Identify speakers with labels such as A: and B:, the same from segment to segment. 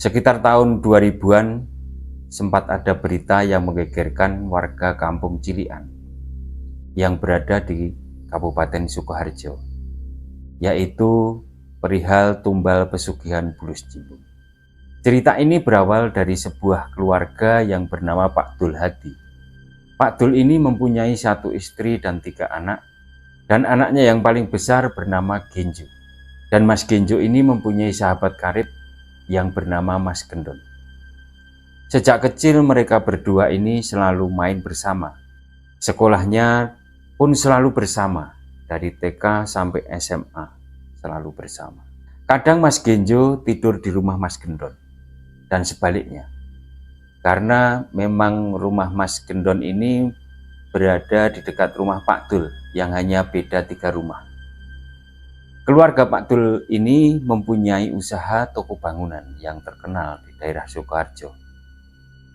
A: Sekitar tahun 2000-an sempat ada berita yang menggegerkan warga Kampung Cilian yang berada di Kabupaten Sukoharjo, yaitu perihal tumbal pesugihan Bulus Cimbung. Cerita ini berawal dari sebuah keluarga yang bernama Pak Dul Hadi. Pak Dul ini mempunyai 1 istri dan 3 anak, dan anaknya yang paling besar bernama Genjo. Dan Mas Genjo ini mempunyai sahabat karib yang bernama Mas Gendon. Sejak kecil mereka berdua ini selalu main bersama. Sekolahnya pun selalu bersama, dari TK sampai SMA selalu bersama. Kadang Mas Genjo tidur di rumah Mas Gendon dan sebaliknya. Karena memang rumah Mas Gendon ini berada di dekat rumah Pak Dul yang hanya beda 3 rumah. Keluarga Pak Dul ini mempunyai usaha toko bangunan yang terkenal di daerah Sukoharjo.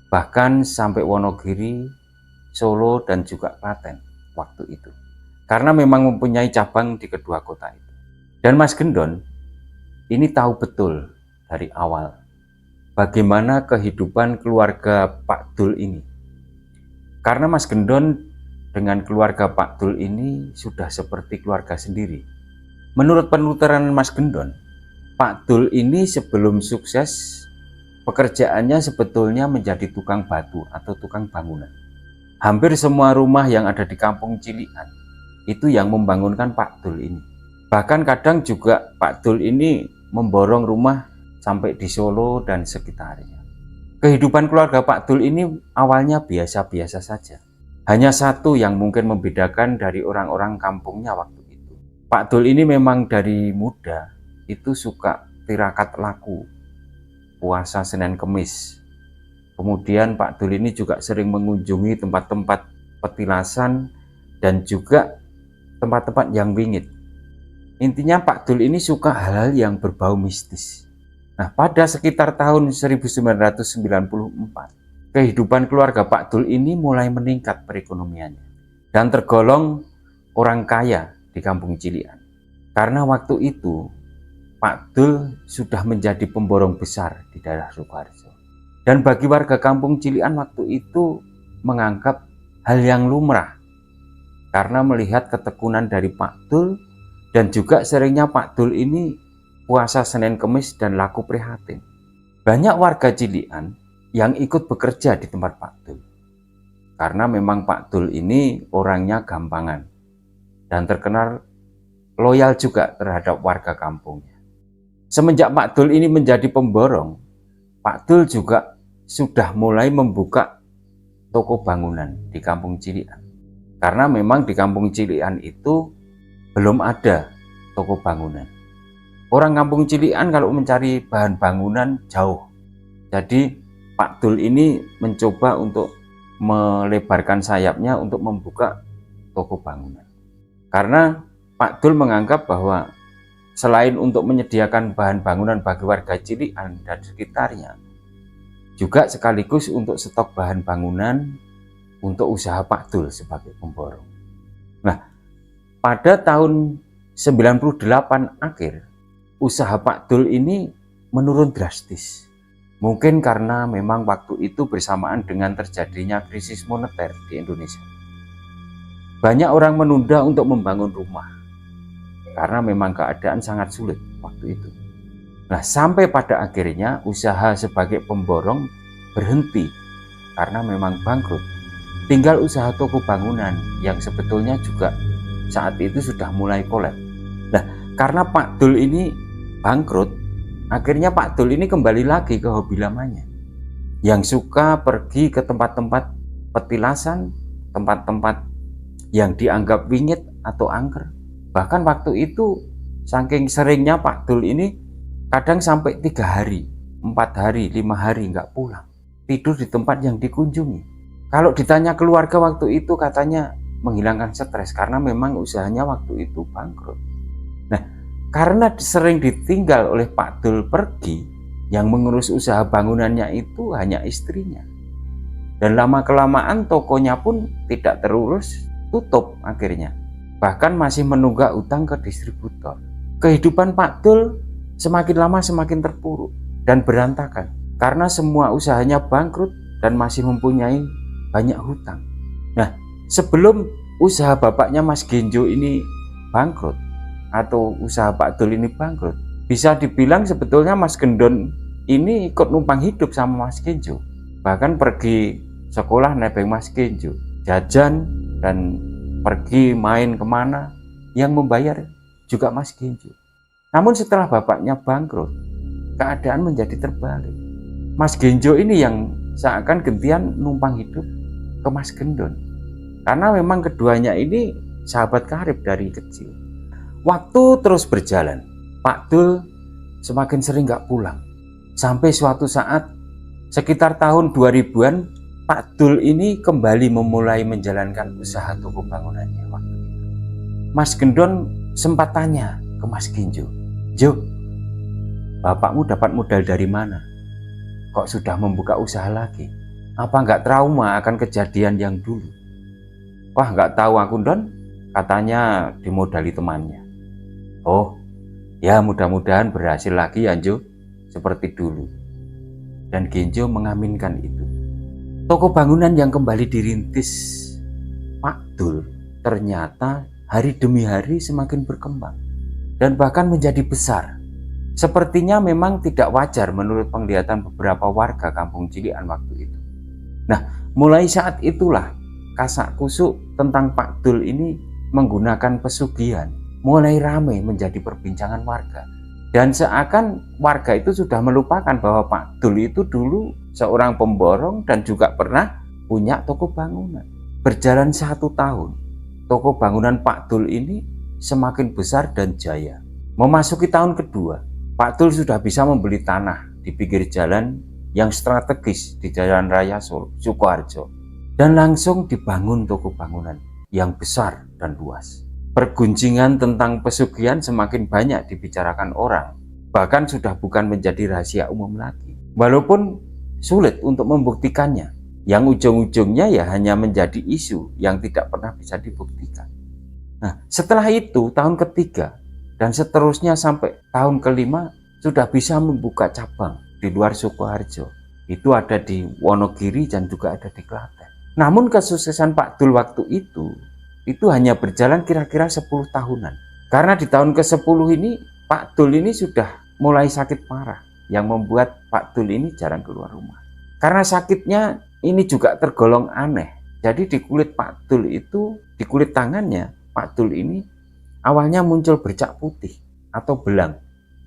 A: Bahkan sampai Wonogiri, Solo, dan juga Klaten waktu itu. Karena memang mempunyai cabang di kedua kota itu. Dan Mas Gendon ini tahu betul dari awal bagaimana kehidupan keluarga Pak Dul ini. Karena Mas Gendon dengan keluarga Pak Dul ini sudah seperti keluarga sendiri. Menurut penuturan Mas Gendon, Pak Dul ini sebelum sukses, pekerjaannya sebetulnya menjadi tukang batu atau tukang bangunan. Hampir semua rumah yang ada di Kampung Cilian itu yang membangunkan Pak Dul ini. Bahkan kadang juga Pak Dul ini memborong rumah sampai di Solo dan sekitarnya. Kehidupan keluarga Pak Dul ini awalnya biasa-biasa saja. Hanya satu yang mungkin membedakan dari orang-orang kampungnya waktu itu. Pak Dul ini memang dari muda itu suka tirakat laku, puasa Senin Kemis. Kemudian Pak Dul ini juga sering mengunjungi tempat-tempat petilasan dan juga tempat-tempat yang wingit. Intinya Pak Dul ini suka hal-hal yang berbau mistis. Nah, pada sekitar tahun 1994, kehidupan keluarga Pak Dul ini mulai meningkat perekonomiannya dan tergolong orang kaya di Kampung Cilian. Karena waktu itu Pak Dul sudah menjadi pemborong besar di daerah Sukoharjo. Dan bagi warga Kampung Cilian waktu itu menganggap hal yang lumrah karena melihat ketekunan dari Pak Dul dan juga seringnya Pak Dul ini puasa Senin Kemis dan laku prihatin. Banyak warga Cilian yang ikut bekerja di tempat Pak Dul. Karena memang Pak Dul ini orangnya gampangan dan terkenal loyal juga terhadap warga kampungnya. Semenjak Pak Dul ini menjadi pemborong, Pak Dul juga sudah mulai membuka toko bangunan di Kampung Cilian. Karena memang di Kampung Cilian itu belum ada toko bangunan. Orang Kampung Cilian kalau mencari bahan bangunan jauh. Jadi Pak Dul ini mencoba untuk melebarkan sayapnya untuk membuka toko bangunan. Karena Pak Dul menganggap bahwa selain untuk menyediakan bahan bangunan bagi warga Cilian dan sekitarnya, juga sekaligus untuk stok bahan bangunan untuk usaha Pak Dul sebagai pemborong. Nah, pada tahun 98 akhir, usaha Pak Dul ini menurun drastis. Mungkin karena memang waktu itu bersamaan dengan terjadinya krisis moneter di Indonesia. Banyak orang menunda untuk membangun rumah karena memang keadaan sangat sulit waktu itu. Nah, sampai pada akhirnya usaha sebagai pemborong berhenti karena memang bangkrut. Tinggal usaha toko bangunan yang sebetulnya juga saat itu sudah mulai kolab. Nah, karena Pak Dul ini bangkrut, akhirnya Pak Dul ini kembali lagi ke hobi lamanya. Yang suka pergi ke tempat-tempat petilasan, tempat-tempat yang dianggap wingit atau angker. Bahkan waktu itu saking seringnya Pak Dul ini kadang sampai 3 hari, 4 hari, 5 hari nggak pulang. Tidur di tempat yang dikunjungi. Kalau ditanya keluarga waktu itu katanya menghilangkan stres karena memang usahanya waktu itu bangkrut. Nah, karena sering ditinggal oleh Pak Dul pergi, yang mengurus usaha bangunannya itu hanya istrinya. Dan lama-kelamaan tokonya pun tidak terurus, tutup akhirnya. Bahkan masih menunggak utang ke distributor. Kehidupan Pak Dul semakin lama semakin terpuruk dan berantakan. karena semua usahanya bangkrut dan masih mempunyai banyak hutang. Nah, sebelum usaha bapaknya Mas Genjo ini bangkrut atau usaha Pak Dul ini bangkrut, bisa dibilang sebetulnya Mas Gendon ini ikut numpang hidup sama Mas Genjo. Bahkan pergi sekolah nebeng Mas Genjo, jajan dan pergi main kemana, yang membayar juga Mas Genjo. Namun setelah bapaknya bangkrut, keadaan menjadi terbalik. Mas Genjo ini yang seakan gantian numpang hidup ke Mas Gendon. Karena memang keduanya ini sahabat karib dari kecil. Waktu terus berjalan, Pak Dul semakin sering gak pulang. Sampai suatu saat, sekitar tahun 2000-an, Pak Dul ini kembali memulai menjalankan usaha toko bangunannya waktu itu. Mas Gendon sempat tanya ke Mas Genjo, "Jo, bapakmu dapat modal dari mana? Kok sudah membuka usaha lagi? Apa nggak trauma akan kejadian yang dulu?" "Wah, nggak tahu aku, Don. Katanya dimodali temannya." "Oh, ya mudah-mudahan berhasil lagi ya, Jo, seperti dulu." Dan Genjo mengaminkan itu. Toko bangunan yang kembali dirintis Pak Dul ternyata hari demi hari semakin berkembang dan bahkan menjadi besar. Sepertinya memang tidak wajar menurut penglihatan beberapa warga Kampung Cilian waktu itu. Nah, mulai saat itulah kasak kusuk tentang Pak Dul ini menggunakan pesugihan mulai ramai menjadi perbincangan warga. Dan seakan warga itu sudah melupakan bahwa Pak Dul itu dulu seorang pemborong dan juga pernah punya toko bangunan. Berjalan 1 tahun, toko bangunan Pak Dul ini semakin besar dan jaya. Memasuki tahun kedua, Pak Dul sudah bisa membeli tanah di pinggir jalan yang strategis di Jalan Raya Sukoharjo, dan langsung dibangun toko bangunan yang besar dan luas. Pergunjingan tentang pesugihan semakin banyak dibicarakan orang, bahkan sudah bukan menjadi rahasia umum lagi. Walaupun sulit untuk membuktikannya, yang ujung-ujungnya ya hanya menjadi isu yang tidak pernah bisa dibuktikan. Nah, setelah itu tahun ketiga dan seterusnya sampai tahun kelima sudah bisa membuka cabang di luar Sukoharjo. Itu ada di Wonogiri dan juga ada di Klaten. Namun kesuksesan Pak Dul waktu itu hanya berjalan kira-kira 10 tahunan. Karena di tahun ke-10 ini Pak Dul ini sudah mulai sakit parah yang membuat Pak Dul ini jarang keluar rumah. Karena sakitnya ini juga tergolong aneh. Jadi di kulit Pak Dul itu, di kulit tangannya Pak Dul ini awalnya muncul bercak putih atau belang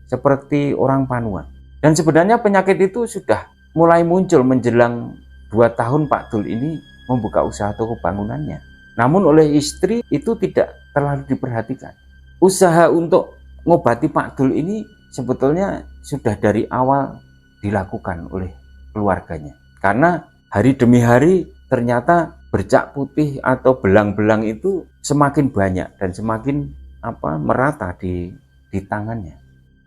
A: seperti orang panuan. Dan sebenarnya penyakit itu sudah mulai muncul menjelang 2 tahun Pak Dul ini membuka usaha toko bangunannya. Namun oleh istri itu tidak terlalu diperhatikan. Usaha untuk mengobati Pak Dul ini sebetulnya sudah dari awal dilakukan oleh keluarganya. Karena hari demi hari ternyata bercak putih atau belang-belang itu semakin banyak dan semakin merata di tangannya.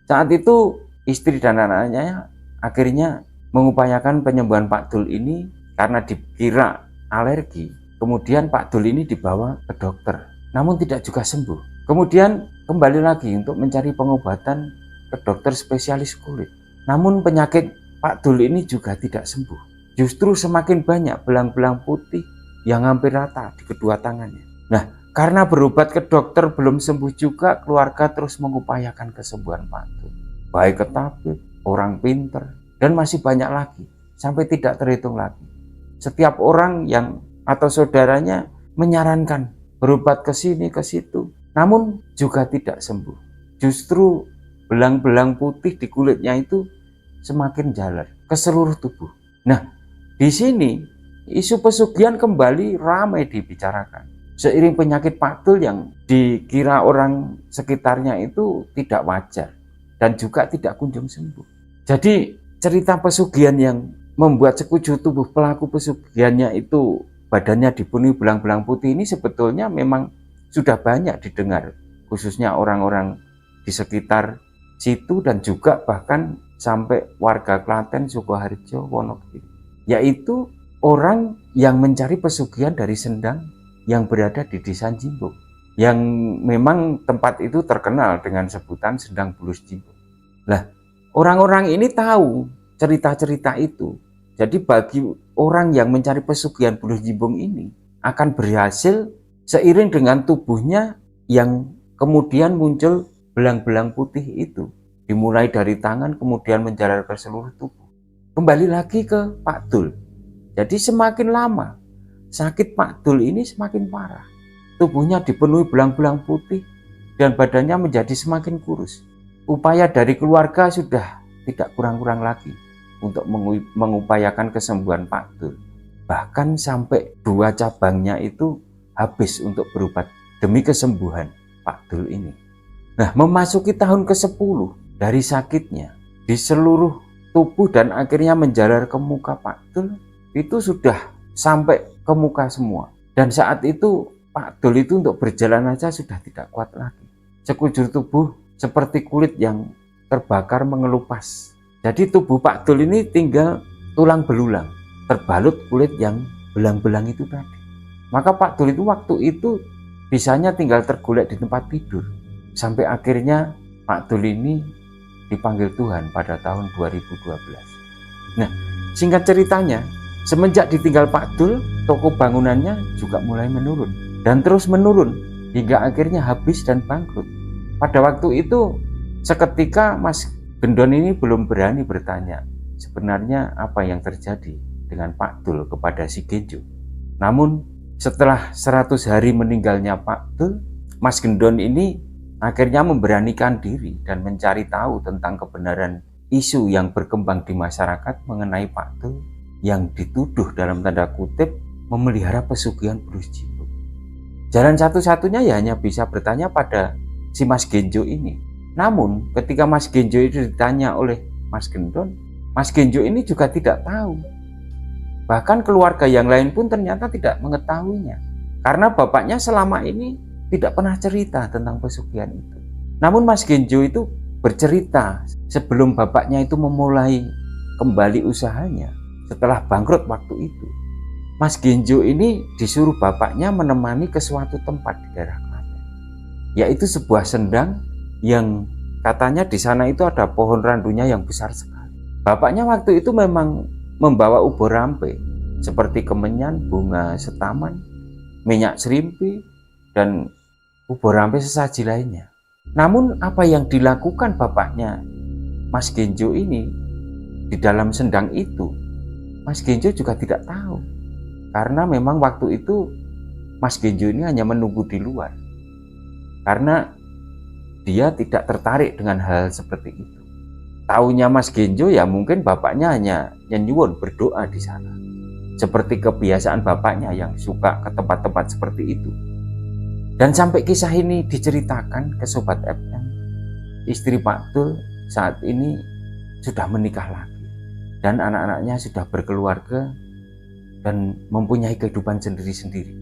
A: Saat itu istri dan anaknya akhirnya mengupayakan penyembuhan Pak Dul ini karena dikira alergi. Kemudian Pak Dul ini dibawa ke dokter, namun tidak juga sembuh. Kemudian kembali lagi untuk mencari pengobatan ke dokter spesialis kulit. Namun penyakit Pak Dul ini juga tidak sembuh. Justru semakin banyak belang-belang putih yang hampir rata di kedua tangannya. Nah, karena berobat ke dokter belum sembuh juga, keluarga terus mengupayakan kesembuhan Pak Dul. Baik ke tabib, orang pinter, dan masih banyak lagi, sampai tidak terhitung lagi. Setiap orang yang atau saudaranya menyarankan berobat ke sini ke situ, namun juga tidak sembuh. Justru belang-belang putih di kulitnya itu semakin jalar ke seluruh tubuh. Nah, di sini isu pesugihan kembali ramai dibicarakan. Seiring penyakit Pak Dul yang dikira orang sekitarnya itu tidak wajar dan juga tidak kunjung sembuh. Jadi cerita pesugihan yang membuat sekujur tubuh pelaku pesugihannya itu badannya dipenuhi belang-belang putih ini sebetulnya memang sudah banyak didengar, khususnya orang-orang di sekitar situ dan juga bahkan sampai warga Klaten, Sukoharjo, Wonogiri, yaitu orang yang mencari pesugihan dari Sendang yang berada di Desa Jimbok, yang memang tempat itu terkenal dengan sebutan Sendang Bulus Jimbok. Nah, orang-orang ini tahu cerita-cerita itu. Jadi bagi orang yang mencari pesugihan buluh jimbung ini akan berhasil seiring dengan tubuhnya yang kemudian muncul belang-belang putih itu. Dimulai dari tangan kemudian menjalar ke seluruh tubuh. Kembali lagi ke Pak Dul. Jadi semakin lama sakit Pak Dul ini semakin parah. Tubuhnya dipenuhi belang-belang putih dan badannya menjadi semakin kurus. Upaya dari keluarga sudah tidak kurang-kurang lagi untuk mengupayakan kesembuhan Pak Dul. Bahkan sampai 2 cabangnya itu habis untuk berobat demi kesembuhan Pak Dul ini. Nah, memasuki tahun ke-10 dari sakitnya di seluruh tubuh dan akhirnya menjalar ke muka Pak Dul, itu sudah sampai ke muka semua. Dan saat itu Pak Dul itu untuk berjalan aja sudah tidak kuat lagi. Sekujur tubuh seperti kulit yang terbakar mengelupas. Jadi tubuh Pak Dul ini tinggal tulang belulang, terbalut kulit yang belang-belang itu tadi. Maka Pak Dul itu waktu itu bisanya tinggal tergolek di tempat tidur. Sampai akhirnya Pak Dul ini dipanggil Tuhan pada tahun 2012. Nah, singkat ceritanya, semenjak ditinggal Pak Dul, toko bangunannya juga mulai menurun. Dan terus menurun hingga akhirnya habis dan bangkrut. Pada waktu itu seketika Mas Gendon ini belum berani bertanya sebenarnya apa yang terjadi dengan Pak Dul kepada si Genjo. Namun setelah 100 hari meninggalnya Pak Dul, Mas Gendon ini akhirnya memberanikan diri dan mencari tahu tentang kebenaran isu yang berkembang di masyarakat mengenai Pak Dul yang dituduh dalam tanda kutip memelihara pesugihan buluh jimbung. Jalan satu-satunya ya hanya bisa bertanya pada si Mas Genjo ini. Namun ketika Mas Genjo itu ditanya oleh Mas Gendon, Mas Genjo ini juga tidak tahu. Bahkan keluarga yang lain pun ternyata tidak mengetahuinya. Karena bapaknya selama ini tidak pernah cerita tentang pesugihan itu. Namun Mas Genjo itu bercerita sebelum bapaknya itu memulai kembali usahanya setelah bangkrut waktu itu. Mas Genjo ini disuruh bapaknya menemani ke suatu tempat di daerah Klaten, yaitu sebuah sendang yang katanya di sana itu ada pohon randunya yang besar sekali. Bapaknya waktu itu memang membawa ubur rampe seperti kemenyan, bunga setaman, minyak serimpi, dan ubur rampe sesaji lainnya. Namun apa yang dilakukan bapaknya Mas Genjo ini di dalam sendang itu, Mas Genjo juga tidak tahu. Karena memang waktu itu Mas Genjo ini hanya menunggu di luar. Karena dia tidak tertarik dengan hal seperti itu. Taunya Mas Genjo ya mungkin bapaknya hanya nyenyuwun berdoa di sana. Seperti kebiasaan bapaknya yang suka ke tempat-tempat seperti itu. Dan sampai kisah ini diceritakan ke Sobat FM, istri Pak Dul saat ini sudah menikah lagi. Dan anak-anaknya sudah berkeluarga dan mempunyai kehidupan sendiri-sendiri.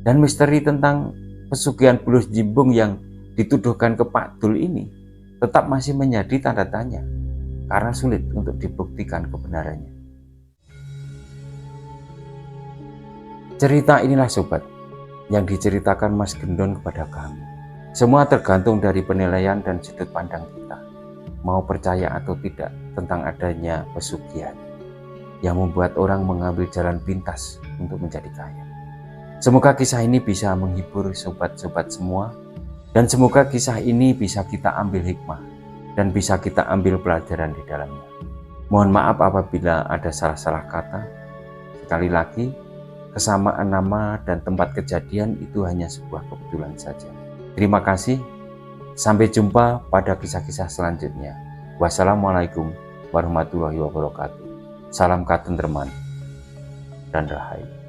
A: Dan misteri tentang pesugihan buluh jimbung yang dituduhkan ke Pak Dul ini tetap masih menjadi tanda tanya karena sulit untuk dibuktikan kebenarannya. Cerita inilah sobat yang diceritakan Mas Gendon kepada kami. Semua tergantung dari penilaian dan sudut pandang kita, mau percaya atau tidak tentang adanya pesugihan yang membuat orang mengambil jalan pintas untuk menjadi kaya. Semoga kisah ini bisa menghibur sobat-sobat semua, dan semoga kisah ini bisa kita ambil hikmah dan bisa kita ambil pelajaran di dalamnya. Mohon maaf apabila ada salah-salah kata. Sekali lagi, kesamaan nama dan tempat kejadian itu hanya sebuah kebetulan saja. Terima kasih. Sampai jumpa pada kisah-kisah selanjutnya. Wassalamualaikum warahmatullahi wabarakatuh. Salam katentreman dan rahayu.